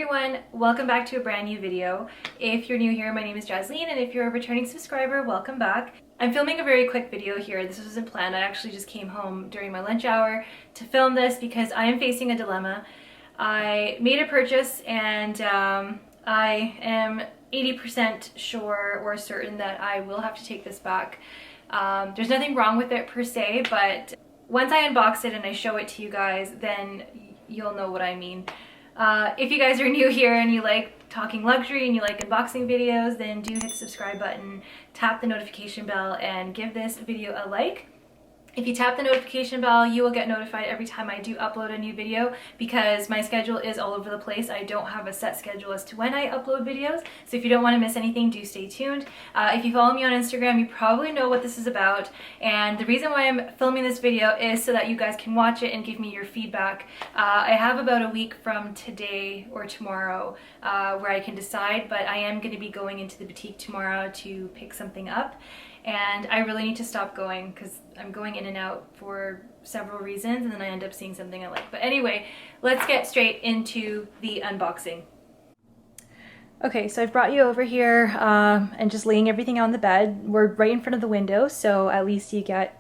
everyone, welcome back to a brand new video. If you're new here, my name is Jasleen, and if you're a returning subscriber, welcome back. I'm filming a very quick video here. This wasn't planned. I actually just came home during my lunch hour to film this because I am facing a dilemma. I made a purchase and I am 80% sure or certain that I will have to take this back. There's nothing wrong with it per se, but once I unbox it and I show it to you guys, then you'll know what I mean. If you guys are new here and you like talking luxury and you like unboxing videos, then do hit the subscribe button, tap the notification bell, and give this video a like. If you tap the notification bell, you will get notified every time I do upload a new video because my schedule is all over the place. I don't have a set schedule as to when I upload videos, so if you don't want to miss anything, do stay tuned. If you follow me on Instagram, you probably know what this is about, and the reason why I'm filming this video is so that you guys can watch it and give me your feedback. I have about a week from today or tomorrow where I can decide, but I am going to be going into the boutique tomorrow to pick something up. And I really need to stop going because I'm going in and out for several reasons and then I end up seeing something I like. But anyway, let's get straight into the unboxing. Okay, so I've brought you over here and just laying everything on the bed. We're right in front of the window, so at least you get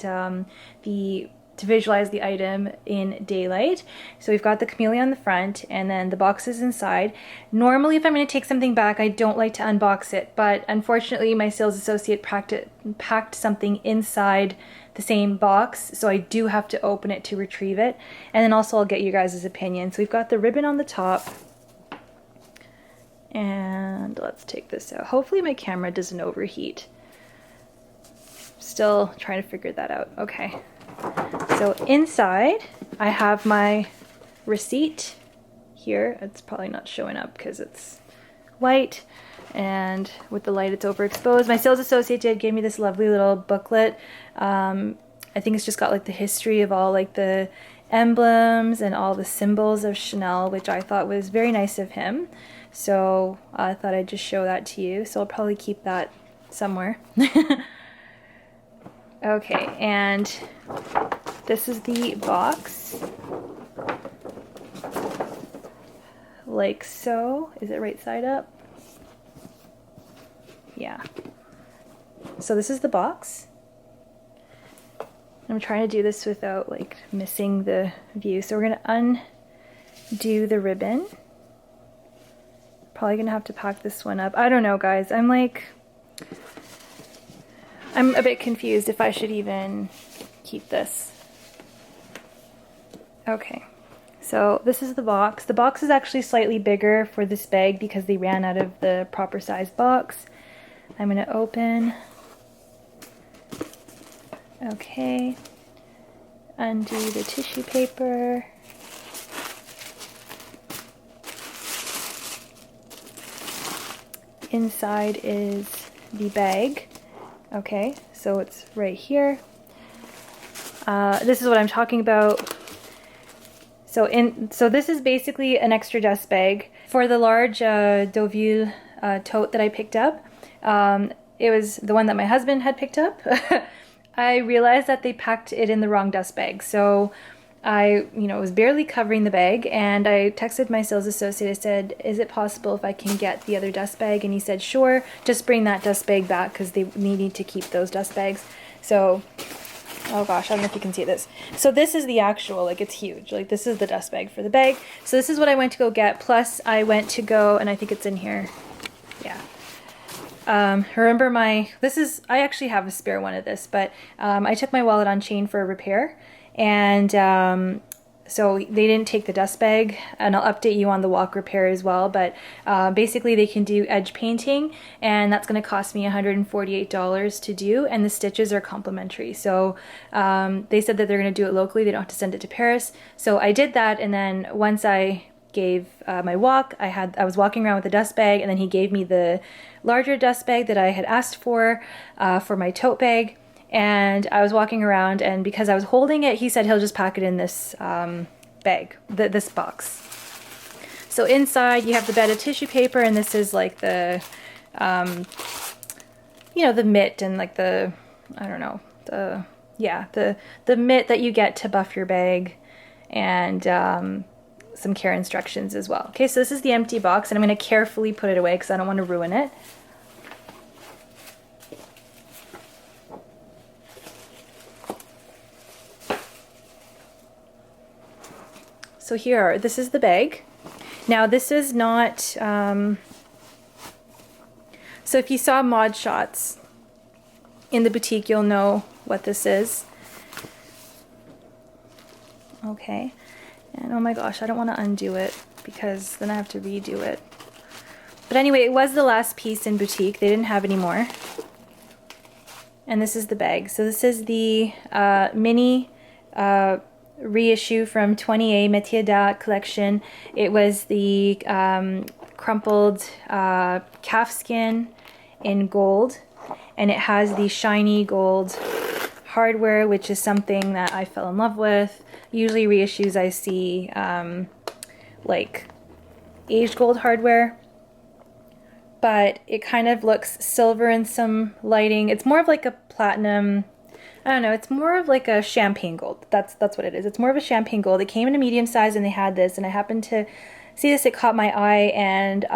to visualize the item in daylight. So we've got the camellia on the front and then the boxes inside. Normally if I'm going to take something back, I don't like to unbox it, but unfortunately my sales associate packed something inside the same box, so I do have to open it to retrieve it. And then also I'll get you guys' opinion. So we've got the ribbon on the top, and let's take this out. Hopefully my camera doesn't overheat. Still trying to figure that out. Okay. So inside I have my receipt here. It's probably not showing up because it's white and with the light it's overexposed. My sales associate gave me this lovely little booklet. I think it's just got like the history of all like the emblems and all the symbols of Chanel, which I thought was very nice of him. So I thought I'd just show that to you. So I'll probably keep that somewhere. Okay, and this is the box, like so. Is it right side up? Yeah. So this is the box. I'm trying to do this without like missing the view. So we're gonna undo the ribbon. Probably gonna have to pack this one up. I don't know, guys. I'm a bit confused if I should even keep this. Okay, so this is the box. The box is actually slightly bigger for this bag because they ran out of the proper size box. I'm gonna open. Okay, undo the tissue paper. Inside is the bag. Okay, so it's right here. This is what I'm talking about. So this is basically an extra dust bag. For the large Deauville tote that I picked up, it was the one that my husband had picked up. I realized that they packed it in the wrong dust bag. So I, was barely covering the bag, and I texted my sales associate. I said, is it possible if I can get the other dust bag? And he said, sure, just bring that dust bag back because they need to keep those dust bags. So, oh gosh, I don't know if you can see this. So this is the actual, like it's huge. Like this is the dust bag for the bag. So this is what I went to go get. Plus I went to go, and I think it's in here. Yeah. Remember I actually have a spare one of this, but I took my wallet on chain for a repair. And so they didn't take the dust bag, and I'll update you on the walk repair as well, but basically they can do edge painting, and that's going to cost me $148 to do, and the stitches are complimentary. So they said that they're going to do it locally, they don't have to send it to Paris. So I did that, and then once I gave my walk, I was walking around with the dust bag, and then he gave me the larger dust bag that I had asked for my tote bag. And I was walking around, and because I was holding it, he said he'll just pack it in this bag, this box. So inside you have the bed of tissue paper, and this is like the, the mitt and like the, I don't know, the mitt that you get to buff your bag. And some care instructions as well. Okay, so this is the empty box, and I'm going to carefully put it away because I don't want to ruin it. So this is the bag. Now this is not, so if you saw mod shots in the boutique, you'll know what this is. Okay, and oh my gosh, I don't want to undo it because then I have to redo it. But anyway, it was the last piece in boutique. They didn't have any more. And this is the bag. So this is the mini reissue from 20A Métier d'Art collection. It was the crumpled calf skin in gold, and it has the shiny gold hardware, which is something that I fell in love with. Usually reissues I see like aged gold hardware, but it kind of looks silver in some lighting. It's more of like a platinum, I don't know, it's more of like a champagne gold. That's what it is. It's more of a champagne gold. It came in a medium size and they had this, and I happened to see this, it caught my eye, and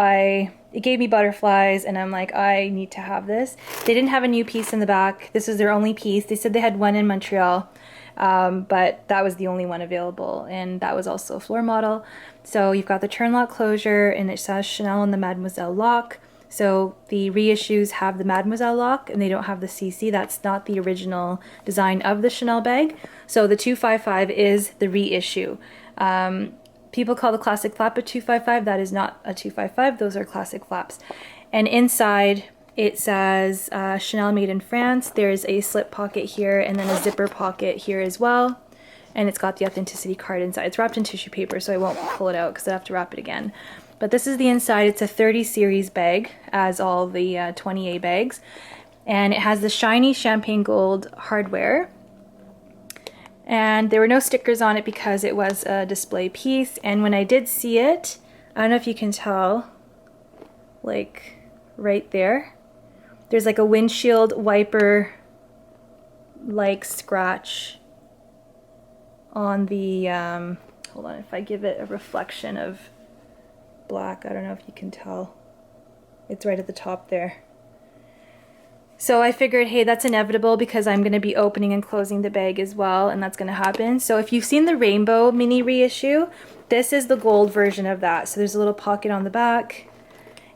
it gave me butterflies, and I'm like, I need to have this. They didn't have a new piece in the back. This is their only piece. They said they had one in Montreal, but that was the only one available, and that was also a floor model. So you've got the turn lock closure, and it says Chanel on the Mademoiselle lock. So the reissues have the Mademoiselle lock, and they don't have the CC. That's not the original design of the Chanel bag. So the 255 is the reissue. People call the classic flap a 255. That is not a 255. Those are classic flaps. And inside it says Chanel made in France. There's a slip pocket here and then a zipper pocket here as well. And it's got the authenticity card inside. It's wrapped in tissue paper, so I won't pull it out because I have to wrap it again. But this is the inside. It's a 30 series bag, as all the 20A bags. And it has the shiny champagne gold hardware. And there were no stickers on it because it was a display piece. And when I did see it, I don't know if you can tell, like right there, there's like a windshield wiper like scratch on the, hold on, if I give it a reflection of black, I don't know if you can tell. It's right at the top there. So I figured, hey, that's inevitable because I'm going to be opening and closing the bag as well, and that's going to happen. So if you've seen the rainbow mini reissue, this is the gold version of that. So there's a little pocket on the back,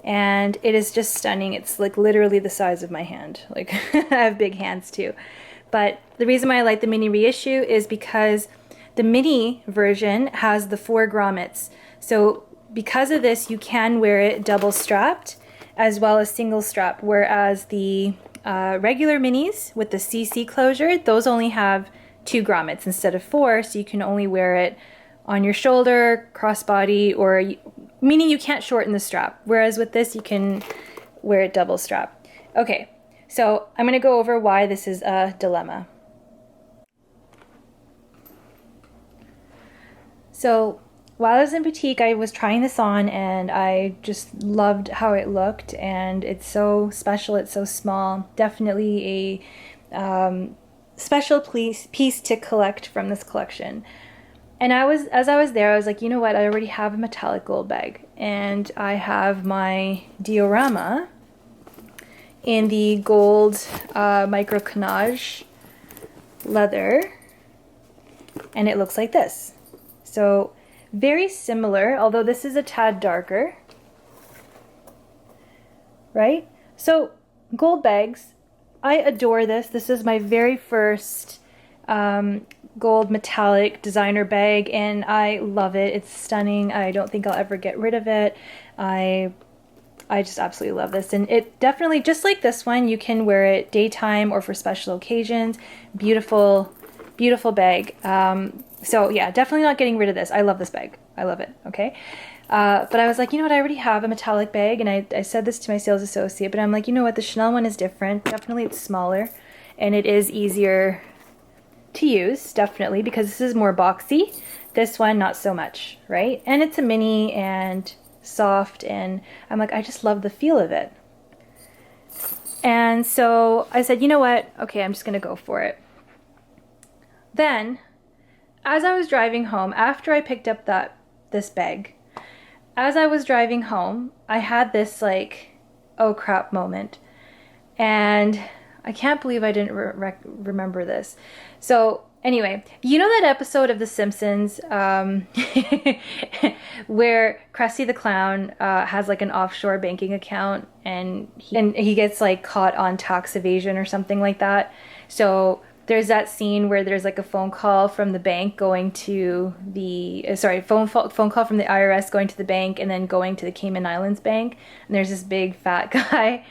and it is just stunning. It's like literally the size of my hand. Like I have big hands too. But the reason why I like the mini reissue is because the mini version has the 4 grommets. So because of this, you can wear it double strapped as well as single strap, whereas the regular minis with the CC closure, those only have 2 grommets instead of 4, so you can only wear it on your shoulder, crossbody, or meaning you can't shorten the strap, whereas with this you can wear it double strap. Okay, so I'm going to go over why this is a dilemma. So while I was in boutique, I was trying this on and I just loved how it looked, and it's so special, it's so small. Definitely a special piece to collect from this collection. And as I was there, I was like, you know what, I already have a metallic gold bag, and I have my diorama in the gold micro cannage leather, and it looks like this. So very similar, although this is a tad darker, right? So gold bags, I adore this. This is my very first gold metallic designer bag, and I love it. It's stunning. I don't think I'll ever get rid of it. I just absolutely love this, and it definitely, just like this one, you can wear it daytime or for special occasions. Beautiful, beautiful bag. So yeah, definitely not getting rid of this. I love this bag. I love it, okay? But I was like, you know what, I already have a metallic bag, and I said this to my sales associate, but I'm like, you know what, the Chanel one is different. Definitely it's smaller, and it is easier to use, definitely, because this is more boxy. This one, not so much, right? And it's a mini and soft, and I'm like, I just love the feel of it. And so I said, you know what, okay, I'm just gonna go for it. Then, as I was driving home, after I picked up that this bag. As I was driving home, I had this like, oh crap moment. And I can't believe I didn't remember this. So anyway, you know that episode of The Simpsons where Krusty the Clown has like an offshore banking account and he gets like caught on tax evasion or something like that. So there's that scene where there's like a phone call from the bank going to the, phone call from the IRS going to the bank and then going to the Cayman Islands bank. And there's this big fat guy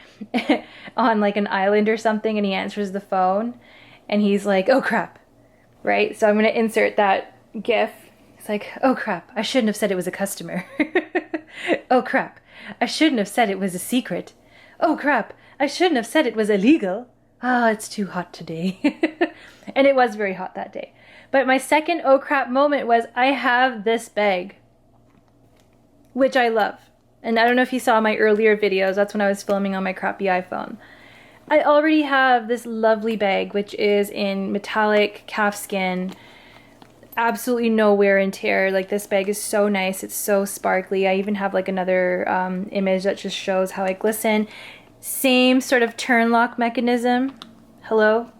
on like an island or something and he answers the phone and he's like, oh crap, right? So I'm going to insert that GIF. It's like, oh crap, I shouldn't have said it was a customer. Oh crap, I shouldn't have said it was a secret. Oh crap, I shouldn't have said it was illegal. Ah, it's too hot today. And it was very hot that day. But my second oh crap moment was I have this bag, which I love. And I don't know if you saw my earlier videos. That's when I was filming on my crappy iPhone. I already have this lovely bag, which is in metallic calfskin. Absolutely no wear and tear. Like, this bag is so nice. It's so sparkly. I even have like another image that just shows how I glisten. Same sort of turn lock mechanism. Hello?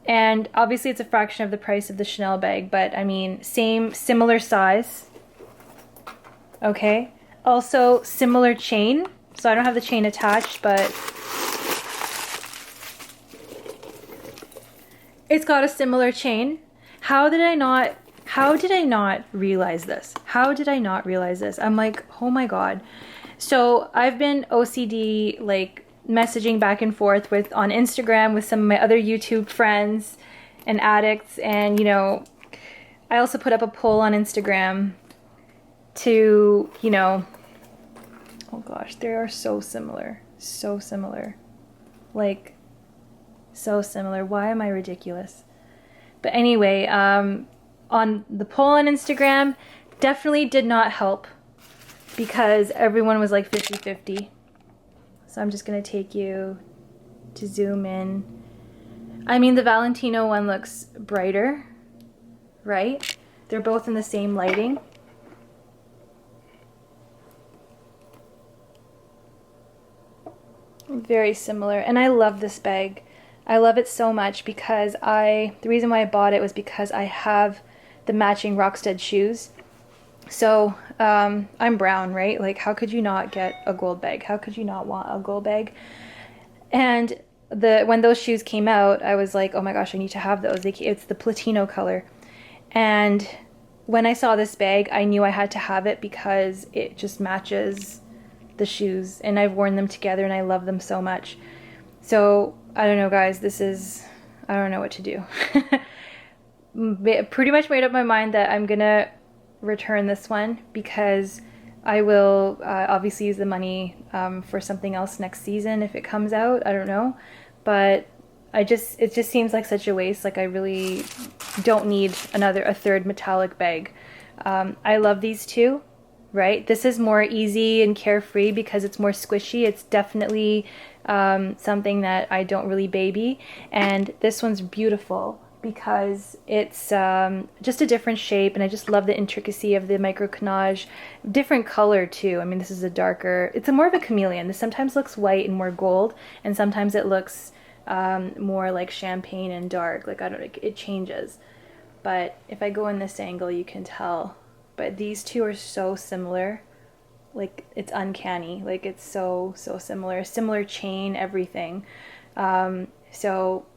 And obviously it's a fraction of the price of the Chanel bag, but I mean, similar size. Okay. Also similar chain. So I don't have the chain attached, but it's got a similar chain. How did I not realize this? How did I not realize this? I'm like, oh my God. So I've been OCD, like messaging back and forth on Instagram with some of my other YouTube friends and addicts. And, you know, I also put up a poll on Instagram to, you know, oh gosh, they are so similar. So similar. Like, so similar. Why am I ridiculous? But anyway, on the poll on Instagram, definitely did not help. Because everyone was like 50-50. So I'm just going to take you to zoom in. I mean, the Valentino one looks brighter, right? They're both in the same lighting. Very similar. And I love this bag. I love it so much because the reason why I bought it was because I have the matching Rockstead shoes. So I'm brown, right? Like, how could you not get a gold bag? How could you not want a gold bag? And when those shoes came out, I was like, oh my gosh, I need to have those. It's the Platino color. And when I saw this bag, I knew I had to have it because it just matches the shoes. And I've worn them together and I love them so much. So I don't know, guys, I don't know what to do. Pretty much made up my mind that I'm gonna return this one because I will obviously use the money for something else next season if it comes out. I don't know, but it just seems like such a waste. Like, I really don't need a third metallic bag. I love these two, right? This is more easy and carefree because it's more squishy. It's definitely something that I don't really baby, and this one's beautiful because it's just a different shape, and I just love the intricacy of the microcanage. Different color too. I mean, this is a darker, it's more of a chameleon. This sometimes looks white and more gold, and sometimes it looks more like champagne and dark. Like, I don't know, it changes. But if I go in this angle, you can tell. But these two are so similar. Like, it's uncanny. Like, it's so similar. Similar chain, everything. So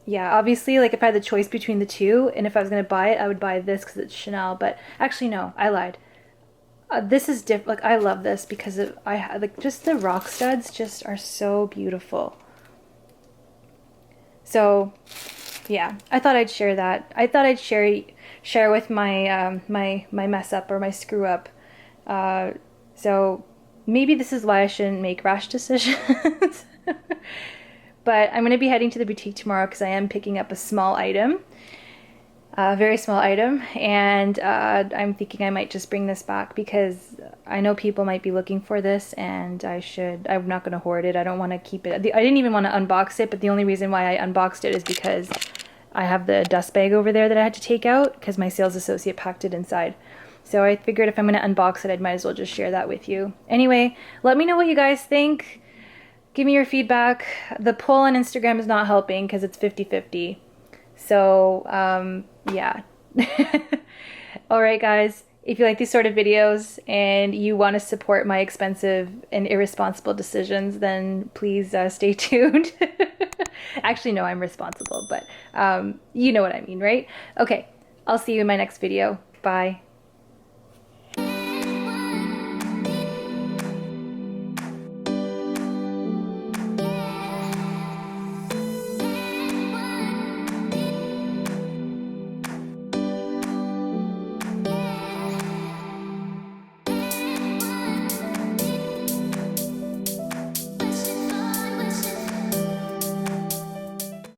yeah, obviously, like, if I had the choice between the two, and if I was going to buy it, I would buy this because it's Chanel. But actually, no, I lied. This is different. Like, I love this because like, just the rock studs just are so beautiful. So, yeah, I thought I'd share that. I thought I'd share with my my mess up or my screw up. So maybe this is why I shouldn't make rash decisions. But I'm going to be heading to the boutique tomorrow because I am picking up a small item, a very small item, and I'm thinking I might just bring this back because I know people might be looking for this, and I'm not going to hoard it. I don't want to keep it. I didn't even want to unbox it, but the only reason why I unboxed it is because I have the dust bag over there that I had to take out because my sales associate packed it inside. So I figured if I'm going to unbox it, I might as well just share that with you. Anyway, let me know what you guys think. Give me your feedback. The poll on Instagram is not helping because it's 50-50. So, yeah. All right, guys. If you like these sort of videos and you want to support my expensive and irresponsible decisions, then please stay tuned. Actually, no, I'm responsible, but you know what I mean, right? Okay, I'll see you in my next video. Bye.